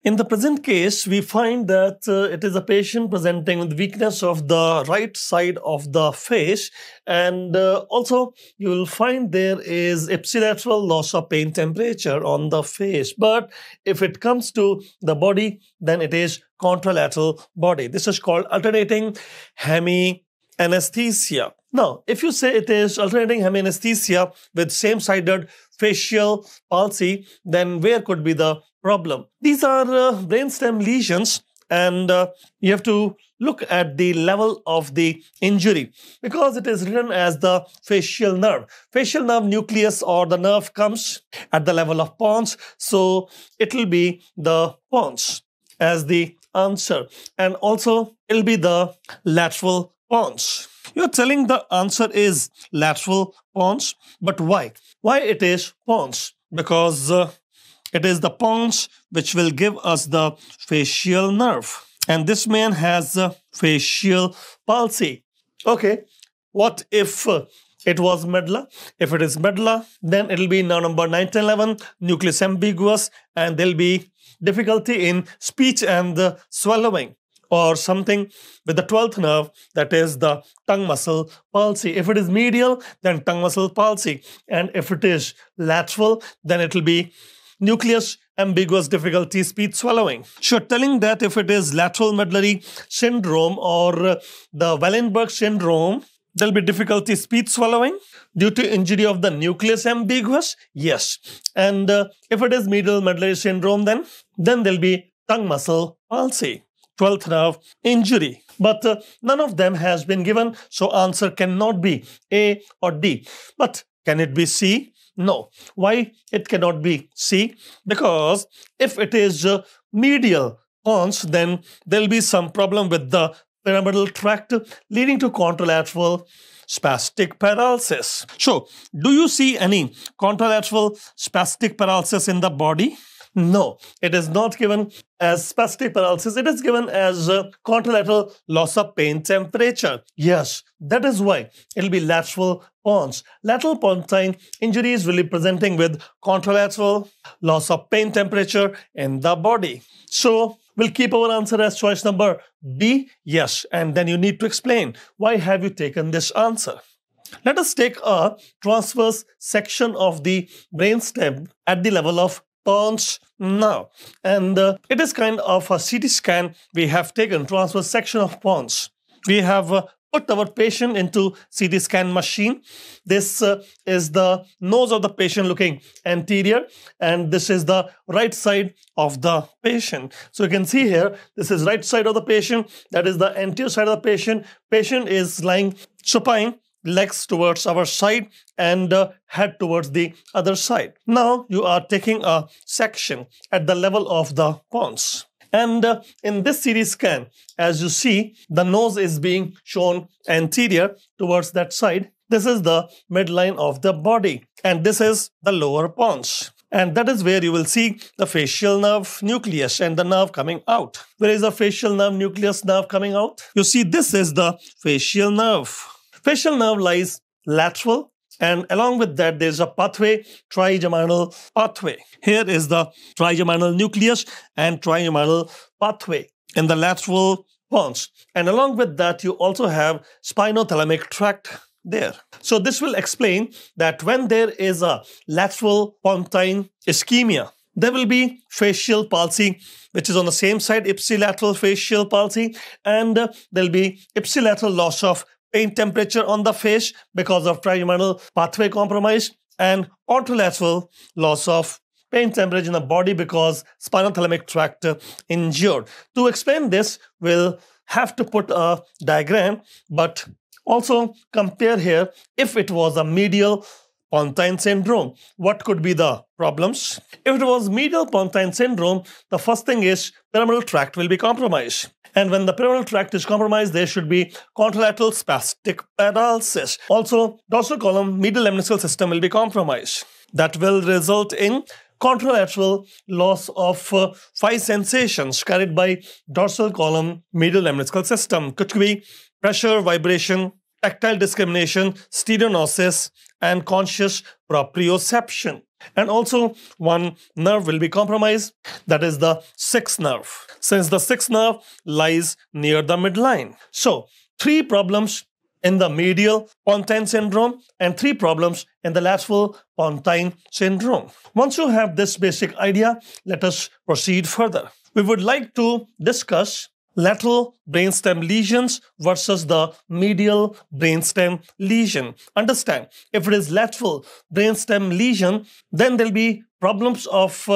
In the present case, we find that it is a patient presenting with weakness of the right side of the face, and also you will find there is ipsilateral loss of pain temperature on the face. But if it comes to the body, then it is contralateral body. This is called alternating hemianesthesia. Now, if you say it is alternating hemianesthesia with same-sided facial palsy, then where could be the problem? These are brainstem lesions, and you have to look at the level of the injury because it is written as the facial nerve. Facial nerve nucleus or the nerve comes at the level of pons, so it will be the pons as the answer, and also it will be the lateral pons. You're telling the answer is lateral pons, but why? Why it is pons? Because it is the pons which will give us the facial nerve. And this man has facial palsy. Okay, what if it was medulla? If it is medulla, then it will be now number 9, 10, 11, nucleus ambiguous, and there will be difficulty in speech and swallowing, or something with the 12th nerve, that is the tongue muscle palsy. If it is medial, then tongue muscle palsy. And if it is lateral, then it will be nucleus ambiguous difficulty speech swallowing. So telling that if it is lateral medullary syndrome or the Wallenberg syndrome, there will be difficulty speech swallowing due to injury of the nucleus ambiguous. Yes. And if it is medial medullary syndrome, then there will be tongue muscle palsy, 12th nerve injury. But none of them has been given, so answer cannot be A or D. But can it be C? No. Why it cannot be C? Because if it is medial pons, then there will be some problem with the pyramidal tract leading to contralateral spastic paralysis. So, do you see any contralateral spastic paralysis in the body? No, it is not given as spastic paralysis. It is given as contralateral loss of pain temperature. Yes, that is why it will be lateral pons. Lateral pontine injuries will be presenting with contralateral loss of pain temperature in the body. So, we'll keep our answer as choice number B. Yes, and then you need to explain why have you taken this answer. Let us take a transverse section of the brainstem at the level of pons now, and it is kind of a CT scan. We have taken transverse section of pons. We have put our patient into CT scan machine. This is the nose of the patient looking anterior, and this is the right side of the patient. So you can see here, this is right side of the patient, that is the anterior side of the patient. Patient is lying supine, legs towards our side and head towards the other side. Now you are taking a section at the level of the pons. And in this CT scan, as you see, the nose is being shown anterior towards that side. This is the midline of the body, and this is the lower pons. And that is where you will see the facial nerve nucleus and the nerve coming out. Where is the facial nerve nucleus nerve coming out? You see, this is the facial nerve. Facial nerve lies lateral, and along with that there is a pathway, trigeminal pathway. Here is the trigeminal nucleus and trigeminal pathway in the lateral pons. And along with that you also have spinothalamic tract there. So this will explain that when there is a lateral pontine ischemia, there will be facial palsy, which is on the same side, ipsilateral facial palsy, and there will be ipsilateral loss of pain temperature on the face because of trigeminal pathway compromise, and contralateral loss of pain temperature in the body because spinothalamic tract injured. To explain this, we'll have to put a diagram, but also compare here if it was a medial pontine syndrome. What could be the problems? If it was medial pontine syndrome, the first thing is pyramidal tract will be compromised. And when the pyramidal tract is compromised, there should be contralateral spastic paralysis. Also, dorsal column medial lemniscal system will be compromised. That will result in contralateral loss of 5 sensations carried by dorsal column medial lemniscal system. Could be pressure, vibration, tactile discrimination, stereognosis, and conscious proprioception. And also one nerve will be compromised, that is the sixth nerve, since the sixth nerve lies near the midline. So three problems in the medial pontine syndrome and three problems in the lateral pontine syndrome. Once you have this basic idea, let us proceed further. We would like to discuss lateral brainstem lesions versus the medial brainstem lesion. Understand, if it is lateral brainstem lesion, then there will be problems of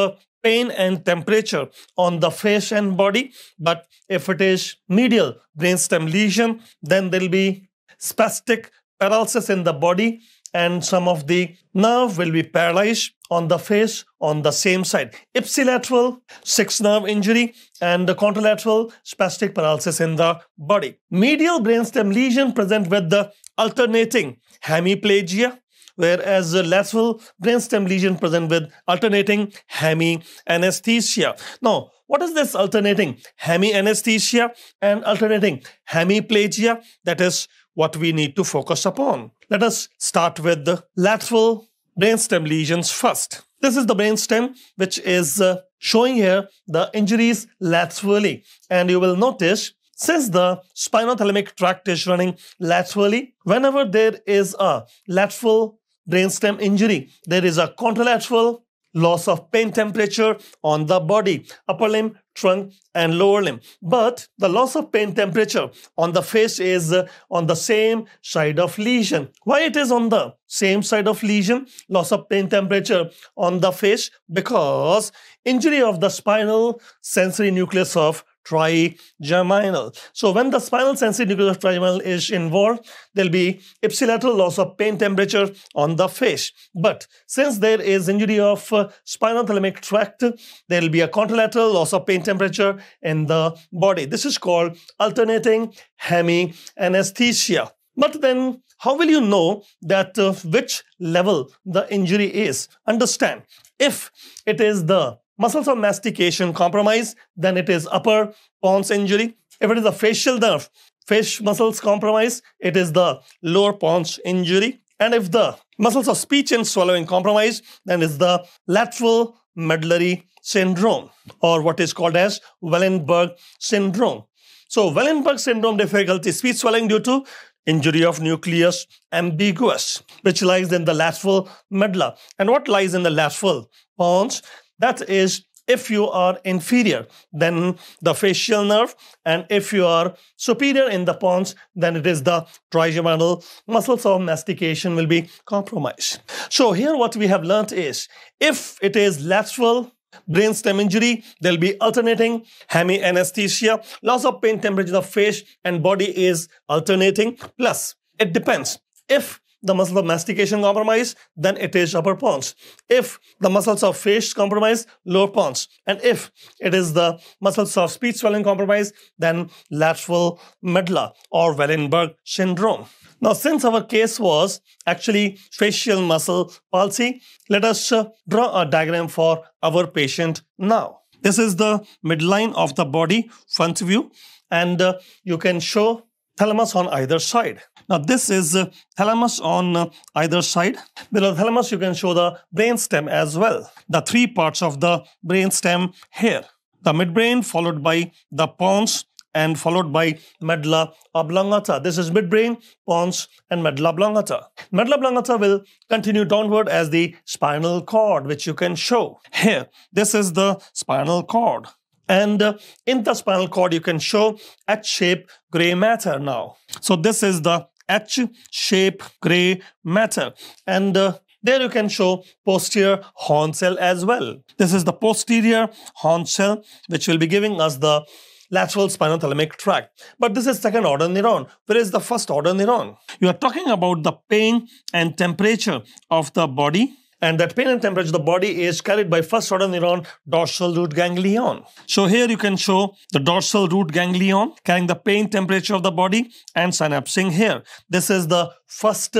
pain and temperature on the face and body. But if it is medial brainstem lesion, then there will be spastic paralysis in the body, and some of the nerve will be paralyzed on the face on the same side. Ipsilateral sixth nerve injury and the contralateral spastic paralysis in the body. Medial brainstem lesion present with the alternating hemiplegia, whereas the lateral brainstem lesion present with alternating hemianesthesia. Now, what is this alternating hemianesthesia and alternating hemiplegia? That is what we need to focus upon. Let us start with the lateral brainstem lesions first. This is the brainstem which is showing here the injuries laterally, and you will notice since the spinothalamic tract is running laterally, whenever there is a lateral brainstem injury, there is a contralateral loss of pain temperature on the body, upper limb, trunk and lower limb. But the loss of pain temperature on the face is on the same side of lesion. Why it is on the same side of lesion, loss of pain temperature on the face? Because injury of the spinal sensory nucleus of trigeminal. So when the spinal sensory nucleus of trigeminal is involved, there will be ipsilateral loss of pain temperature on the face. But since there is injury of spinothalamic tract, there will be a contralateral loss of pain temperature in the body. This is called alternating hemianesthesia. But then how will you know that which level the injury is? Understand, if it is the muscles of mastication compromise, then it is upper pons injury. If it is the facial nerve, face muscles compromise, it is the lower pons injury. And if the muscles of speech and swallowing compromise, then it's the lateral medullary syndrome, or what is called as Wallenberg syndrome. So Wallenberg syndrome difficulty, speech swallowing due to injury of nucleus ambiguus, which lies in the lateral medulla. And what lies in the lateral pons? That is, if you are inferior, then the facial nerve, and if you are superior in the pons, then it is the trigeminal muscles of mastication will be compromised. So here what we have learnt is, if it is lateral brainstem injury, there will be alternating hemianesthesia, loss of pain temperature of face and body is alternating, plus it depends. If the muscle of mastication compromise, then it is upper pons. If the muscles of face compromise, lower pons. And if it is the muscles of speech swelling compromise, then lateral medulla or Wallenberg syndrome. Now, since our case was actually facial muscle palsy, let us draw a diagram for our patient now. This is the midline of the body, front view, and you can show thalamus on either side. Now this is thalamus on either side. Below thalamus you can show the brainstem as well. The three parts of the brainstem here. The midbrain followed by the pons and followed by medulla oblongata. This is midbrain, pons and medulla oblongata. Medulla oblongata will continue downward as the spinal cord, which you can show here. This is the spinal cord. And in the spinal cord, you can show H-shaped gray matter now. So this is the H-shaped gray matter. And there you can show posterior horn cell as well. This is the posterior horn cell, which will be giving us the lateral spinothalamic tract. But this is second order neuron. Where is the first order neuron? You are talking about the pain and temperature of the body. And that pain and temperature of the body is carried by first order neuron, dorsal root ganglion. So here you can show the dorsal root ganglion carrying the pain temperature of the body and synapsing here. This is the first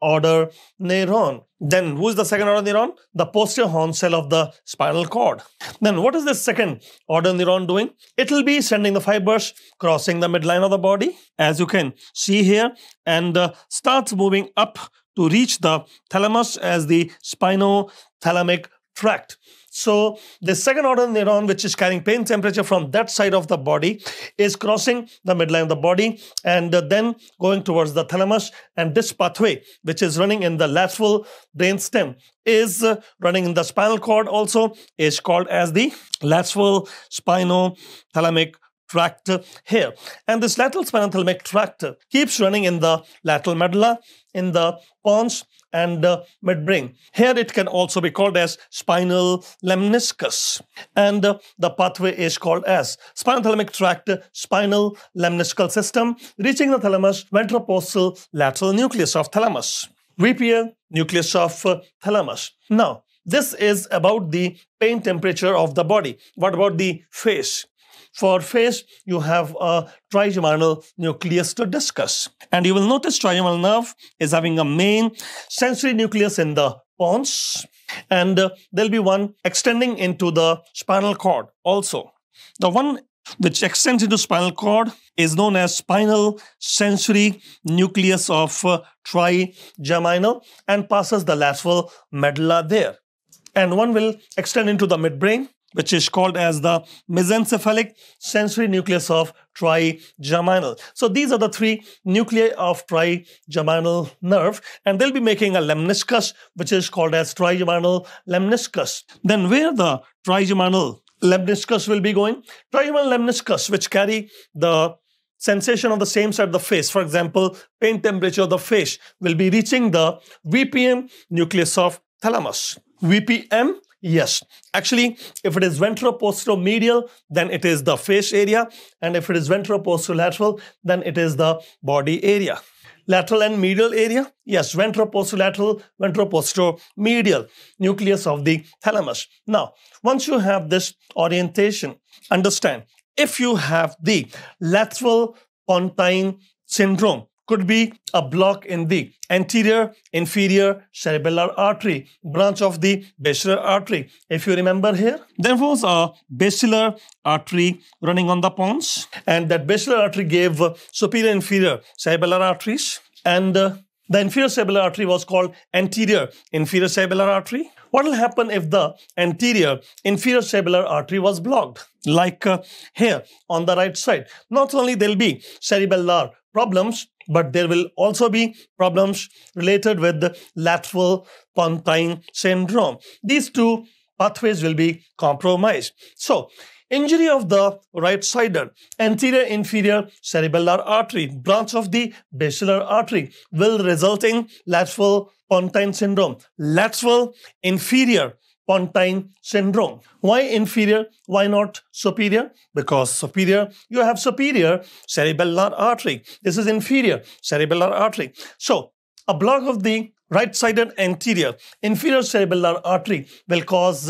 order neuron. Then who is the second order neuron? The posterior horn cell of the spinal cord. Then what is the second order neuron doing? It will be sending the fibers crossing the midline of the body, as you can see here, and starts moving up to reach the thalamus as the spinothalamic tract. So the second order neuron, which is carrying pain temperature from that side of the body, is crossing the midline of the body and then going towards the thalamus. And this pathway, which is running in the lateral brainstem, is running in the spinal cord also, is called as the lateral spinothalamic tract here. And this lateral spinothalamic tract keeps running in the lateral medulla, in the pons and midbrain. Here it can also be called as spinal lemniscus. And the pathway is called as spinothalamic tract, spinal lemniscal system, reaching the thalamus, ventropostal lateral nucleus of thalamus, VPL nucleus of thalamus. Now, this is about the pain temperature of the body. What about the face? For face, you have a trigeminal nucleus to discuss. And you will notice trigeminal nerve is having a main sensory nucleus in the pons. And there'll be one extending into the spinal cord also. The one which extends into spinal cord is known as spinal sensory nucleus of trigeminal and passes the lateral medulla there. And one will extend into the midbrain, which is called as the mesencephalic sensory nucleus of trigeminal. So these are the three nuclei of trigeminal nerve, and they'll be making a lemniscus, which is called as trigeminal lemniscus. Then where the trigeminal lemniscus will be going? Trigeminal lemniscus, which carry the sensation on the same side of the face. For example, pain temperature of the face will be reaching the VPM nucleus of thalamus. VPM? Yes. Actually, if it is ventroposteromedial, then it is the face area. And if it is ventroposterolateral, then it is the body area. Lateral and medial area? Yes, ventroposterolateral, ventroposteromedial nucleus of the thalamus. Now, once you have this orientation, understand, if you have the lateral pontine syndrome, could be a block in the anterior inferior cerebellar artery, branch of the basilar artery. If you remember here, there was a basilar artery running on the pons, and that basilar artery gave superior inferior cerebellar arteries, and the inferior cerebellar artery was called anterior inferior cerebellar artery. What will happen if the anterior inferior cerebellar artery was blocked? Like here on the right side. Not only there will be cerebellar problems, but there will also be problems related with the lateral pontine syndrome. These two pathways will be compromised. So, injury of the right-sided anterior inferior cerebellar artery, branch of the basilar artery, will result in lateral pontine syndrome. Lateral inferior pontine syndrome. Why inferior? Why not superior? Because superior, you have superior cerebellar artery. This is inferior cerebellar artery. So, a block of the right-sided anterior inferior cerebellar artery will cause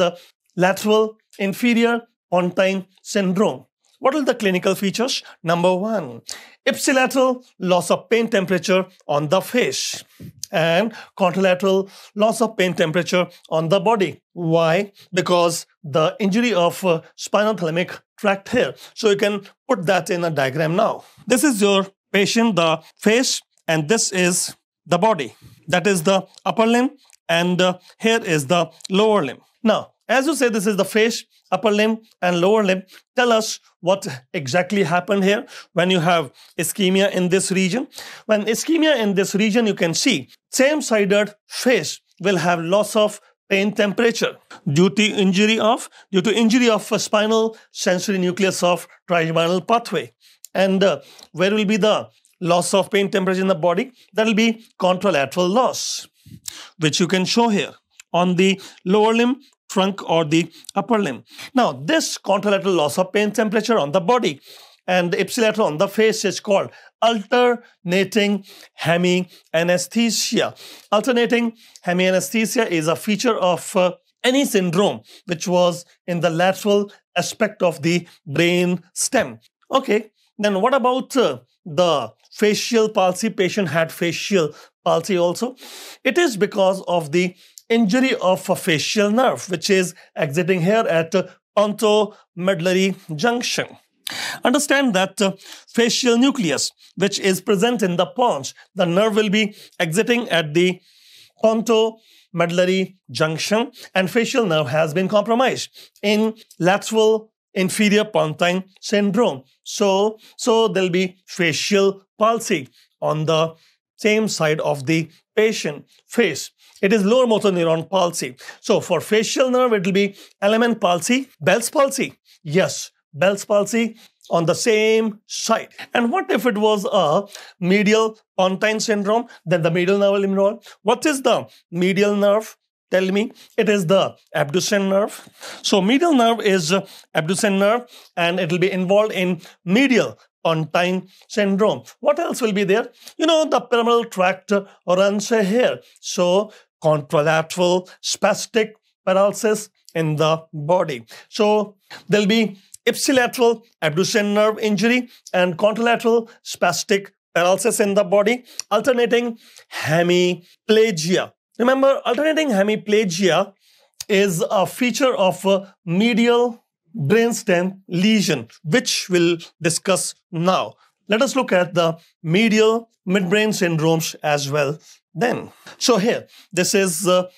lateral inferior pontine syndrome. What are the clinical features? Number one, ipsilateral loss of pain temperature on the face and contralateral loss of pain temperature on the body. Why? Because the injury of spinothalamic tract here. So you can put that in a diagram now. This is your patient, the face, and this is the body. That is the upper limb, and here is the lower limb. Now, as you say, this is the face, upper limb and lower limb. Tell us what exactly happened here when you have ischemia in this region. When ischemia in this region, you can see same-sided face will have loss of pain temperature due to injury of a spinal sensory nucleus of trigeminal pathway. And where will be the loss of pain temperature in the body? That will be contralateral loss, which you can show here on the lower limb, trunk, or the upper limb. Now, this contralateral loss of pain temperature on the body and the ipsilateral on the face is called alternating hemianesthesia. Alternating hemianesthesia is a feature of any syndrome which was in the lateral aspect of the brain stem. Okay, then what about the facial palsy? Patient had facial palsy also. It is because of the injury of a facial nerve, which is exiting here at pontomedullary junction. Understand that facial nucleus, which is present in the pons, the nerve will be exiting at the pontomedullary junction, and facial nerve has been compromised in lateral inferior pontine syndrome. So there'll be facial palsy on the same side of the patient face. It is lower motor neuron palsy. So for facial nerve, it will be Elleman palsy, Bell's palsy. Yes, Bell's palsy on the same side. And what if it was a medial pontine syndrome? Then the medial nerve will involve. What is the medial nerve? Tell me. It is the abducens nerve. So medial nerve is abducens nerve, and it will be involved in medial pontine syndrome. What else will be there? You know, the pyramidal tract runs here. So contralateral spastic paralysis in the body. So there'll be ipsilateral abducens nerve injury and contralateral spastic paralysis in the body, alternating hemiplegia. Remember, alternating hemiplegia is a feature of medial brainstem lesion, which we'll discuss now. Let us look at the medial midbrain syndromes as well then. So here, this is the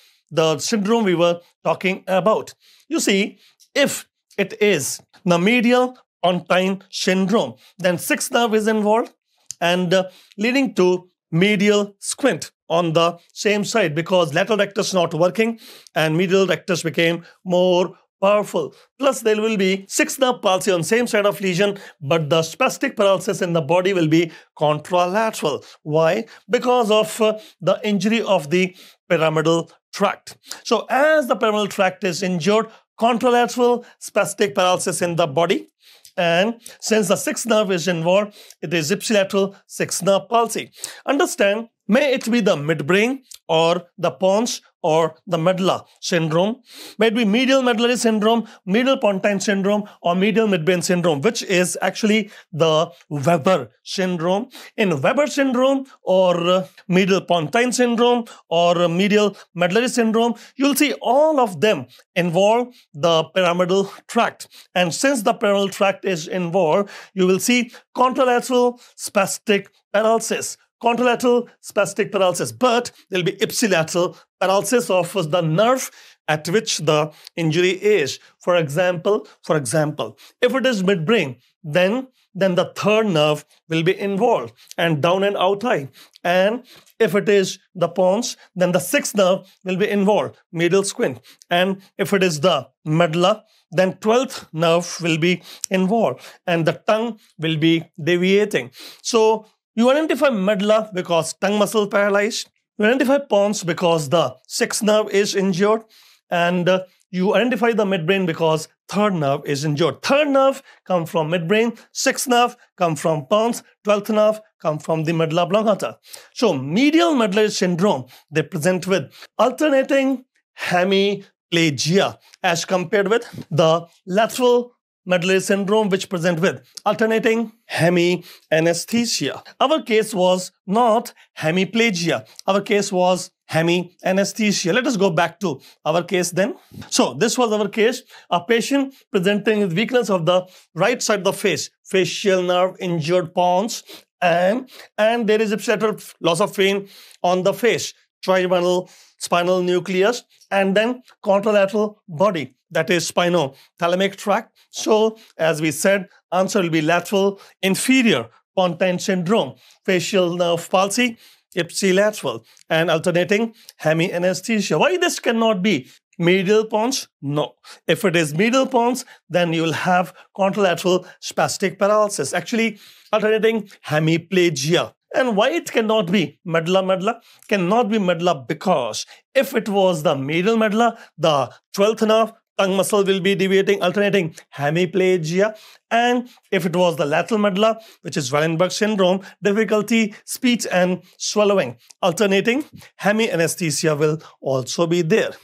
syndrome we were talking about. You see, if it is the medial pontine syndrome, then sixth nerve is involved and leading to medial squint on the same side because lateral rectus not working and medial rectus became more powerful. Plus there will be sixth nerve palsy on same side of lesion, but the spastic paralysis in the body will be contralateral. Why? Because of the injury of the pyramidal tract. So as the pyramidal tract is injured, contralateral spastic paralysis in the body. And since the sixth nerve is involved, it is ipsilateral sixth nerve palsy. Understand, may it be the midbrain or the pons or the medulla syndrome, may it be medial medullary syndrome, medial pontine syndrome, or medial midbrain syndrome, which is actually the Weber syndrome. In Weber syndrome or medial pontine syndrome or medial medullary syndrome, you'll see all of them involve the pyramidal tract. And since the pyramidal tract is involved, you will see contralateral spastic paralysis. Contralateral spastic paralysis, but there will be ipsilateral paralysis of the nerve at which the injury is. For example, if it is midbrain, then the third nerve will be involved and down and out eye. And if it is the pons, then the sixth nerve will be involved, medial squint. And if it is the medulla, then 12th nerve will be involved and the tongue will be deviating. So you identify medulla because tongue muscle paralyzed. You identify pons because the sixth nerve is injured. And you identify the midbrain because third nerve is injured. Third nerve come from midbrain. Sixth nerve come from pons. 12th nerve come from the medulla oblongata. So medial medullary syndrome, they present with alternating hemiplegia as compared with the lateral medullary syndrome, which present with alternating hemianesthesia. Our case was not hemiplegia. Our case was hemianesthesia. Let us go back to our case then. So this was our case. A patient presenting with weakness of the right side of the face, facial nerve injured pons, and there is ipsilateral loss of vein on the face, trigeminal spinal nucleus, and then contralateral body, that is spinothalamic tract. So as we said, answer will be lateral inferior pontine syndrome, facial nerve palsy, ipsilateral, and alternating hemianesthesia. Why this cannot be medial pons? No. If it is medial pons, then you will have contralateral spastic paralysis, actually alternating hemiplegia. And why it cannot be medulla? Cannot be medulla because if it was the medial medulla, the 12th nerve, tongue muscle will be deviating, alternating hemiplegia. And if it was the lateral medulla, which is Wallenberg syndrome, difficulty speech and swallowing, alternating hemianesthesia will also be there.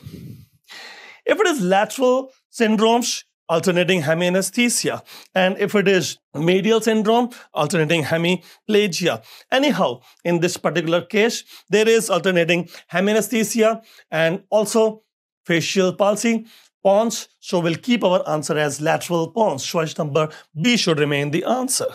If it is lateral syndromes, alternating hemianesthesia. And if it is medial syndrome, alternating hemiplegia. Anyhow, in this particular case, there is alternating hemianesthesia and also facial palsy, pons. So we'll keep our answer as lateral pons. Choice number B should remain the answer.